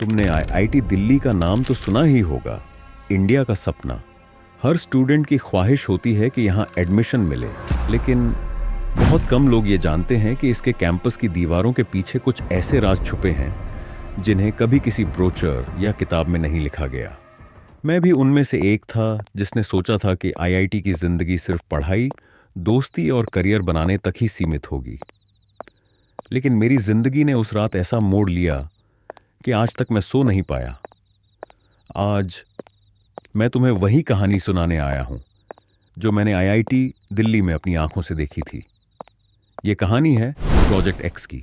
तुमने आईआईटी दिल्ली का नाम तो सुना ही होगा। इंडिया का सपना। हर स्टूडेंट की ख्वाहिश होती है कि यहाँ एडमिशन मिले, लेकिन बहुत कम लोग ये जानते हैं कि इसके कैंपस की दीवारों के पीछे कुछ ऐसे राज छुपे हैं जिन्हें कभी किसी ब्रोचर या किताब में नहीं लिखा गया। मैं भी उनमें से एक था जिसने सोचा था कि आईआईटी की जिंदगी सिर्फ पढ़ाई, दोस्ती और करियर बनाने तक ही सीमित होगी। लेकिन मेरी जिंदगी ने उस रात ऐसा मोड़ लिया कि आज तक मैं सो नहीं पाया। आज मैं तुम्हें वही कहानी सुनाने आया हूं जो मैंने आईआईटी दिल्ली में अपनी आंखों से देखी थी। ये कहानी है प्रोजेक्ट एक्स की।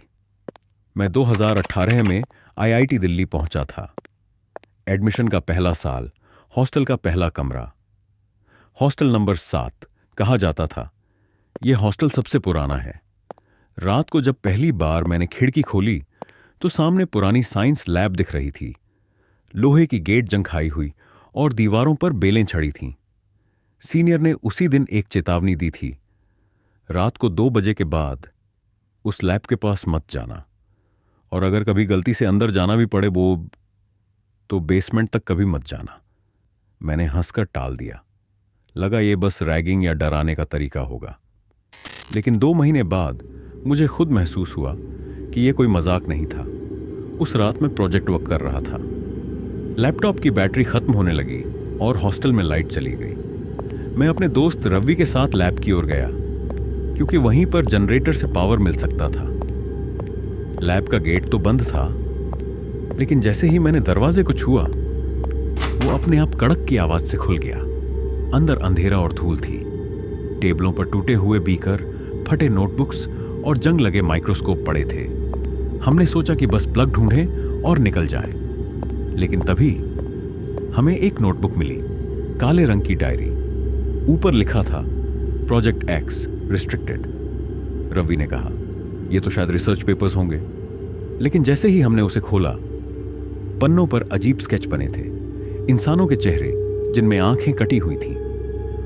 मैं 2018 में आईआईटी दिल्ली पहुंचा था। एडमिशन का पहला साल, हॉस्टल का पहला कमरा, हॉस्टल नंबर 7 कहा जाता था। यह हॉस्टल सबसे पुराना है। रात को जब पहली बार मैंने खिड़की खोली तो सामने पुरानी साइंस लैब दिख रही थी। लोहे की गेट जंग हुई और दीवारों पर बेलें छड़ी थीं। सीनियर ने उसी दिन एक चेतावनी दी थी, रात को 2 बजे के बाद उस लैब के पास मत जाना, और अगर कभी गलती से अंदर जाना भी पड़े तो बेसमेंट तक कभी मत जाना। मैंने हंसकर टाल दिया। लगा ये बस रैगिंग या डराने का तरीका होगा। लेकिन 2 महीने बाद मुझे खुद महसूस हुआ कि यह कोई मजाक नहीं था। उस रात मैं प्रोजेक्ट वर्क कर रहा था। लैपटॉप की बैटरी खत्म होने लगी और हॉस्टल में लाइट चली गई। मैं अपने दोस्त रवि के साथ लैब की ओर गया क्योंकि वहीं पर जनरेटर से पावर मिल सकता था। लैब का गेट तो बंद था, लेकिन जैसे ही मैंने दरवाजे को छुआ वो अपने आप कड़क की आवाज से खुल गया। अंदर अंधेरा और धूल थी। टेबलों पर टूटे हुए बीकर, फटे नोटबुक्स और जंग लगे माइक्रोस्कोप पड़े थे। हमने सोचा कि बस प्लग ढूंढें और निकल जाएं। लेकिन तभी हमें एक नोटबुक मिली, काले रंग की डायरी। ऊपर लिखा था प्रोजेक्ट एक्स रिस्ट्रिक्टेड। रवि ने कहा, यह तो शायद रिसर्च पेपर्स होंगे। लेकिन जैसे ही हमने उसे खोला, पन्नों पर अजीब स्केच बने थे, इंसानों के चेहरे जिनमें आंखें कटी हुई थीं,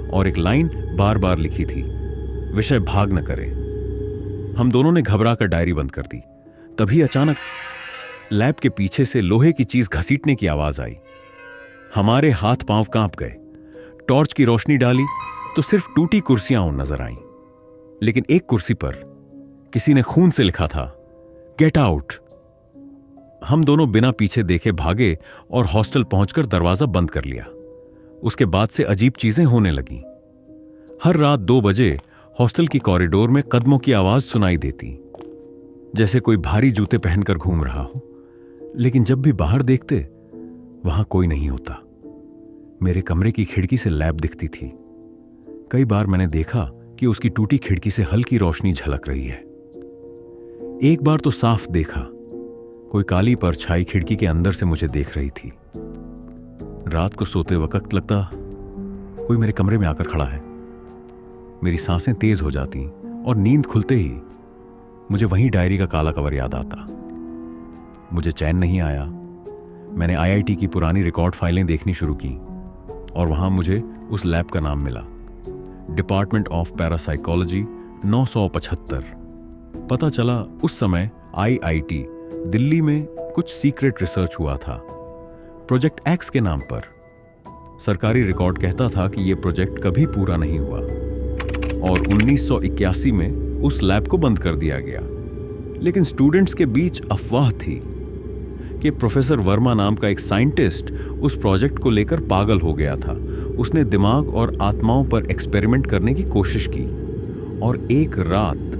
और एक लाइन बार बार लिखी थी, विषय भाग न करे। हम दोनों ने घबराकर डायरी बंद कर दी। तभी अचानक लैब के पीछे से लोहे की चीज घसीटने की आवाज आई। हमारे हाथ पांव कांप गए। टॉर्च की रोशनी डाली तो सिर्फ टूटी कुर्सियां नजर आईं। लेकिन एक कुर्सी पर किसी ने खून से लिखा था, गेट आउट। हम दोनों बिना पीछे देखे भागे और हॉस्टल पहुंचकर दरवाजा बंद कर लिया। उसके बाद से अजीब चीजें होने लगीं। हर रात 2 बजे हॉस्टल की कॉरिडोर में कदमों की आवाज सुनाई देती, जैसे कोई भारी जूते पहनकर घूम रहा हो। लेकिन जब भी बाहर देखते, वहां कोई नहीं होता। मेरे कमरे की खिड़की से लैब दिखती थी। कई बार मैंने देखा कि उसकी टूटी खिड़की से हल्की रोशनी झलक रही है। एक बार तो साफ देखा, कोई काली परछाई खिड़की के अंदर से मुझे देख रही थी। रात को सोते वक्त लगता कोई मेरे कमरे में आकर खड़ा है। मेरी सांसें तेज हो जाती और नींद खुलते ही मुझे वहीं डायरी का काला कवर याद आता। मुझे चैन नहीं आया। मैंने आईआईटी की पुरानी रिकॉर्ड फाइलें देखनी शुरू की और वहां मुझे उस लैब का नाम मिला, डिपार्टमेंट ऑफ पैरासाइकोलॉजी 975। पता चला उस समय आईआईटी दिल्ली में कुछ सीक्रेट रिसर्च हुआ था, प्रोजेक्ट एक्स के नाम पर। सरकारी रिकॉर्ड कहता था कि यह प्रोजेक्ट कभी पूरा नहीं हुआ और 1981 में उस लैब को बंद कर दिया गया। लेकिन स्टूडेंट्स के बीच अफवाह थी कि प्रोफेसर वर्मा नाम का एक साइंटिस्ट उस प्रोजेक्ट को लेकर पागल हो गया था। उसने दिमाग और आत्माओं पर एक्सपेरिमेंट करने की कोशिश की और एक रात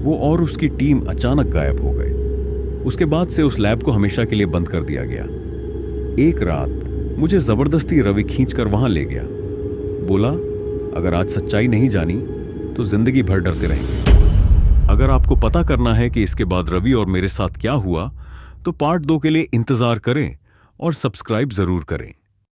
वो और उसकी टीम अचानक गायब हो गए। उसके बाद से उस लैब को हमेशा के लिए बंद कर दिया गया। एक रात मुझे जबरदस्ती रवि खींचकर वहां ले गया। बोला, अगर आज सच्चाई नहीं जानी तो जिंदगी भर डरते रहेंगे। अगर आपको पता करना है कि इसके बाद रवि और मेरे साथ क्या हुआ, तो पार्ट 2 के लिए इंतजार करें और सब्सक्राइब जरूर करें।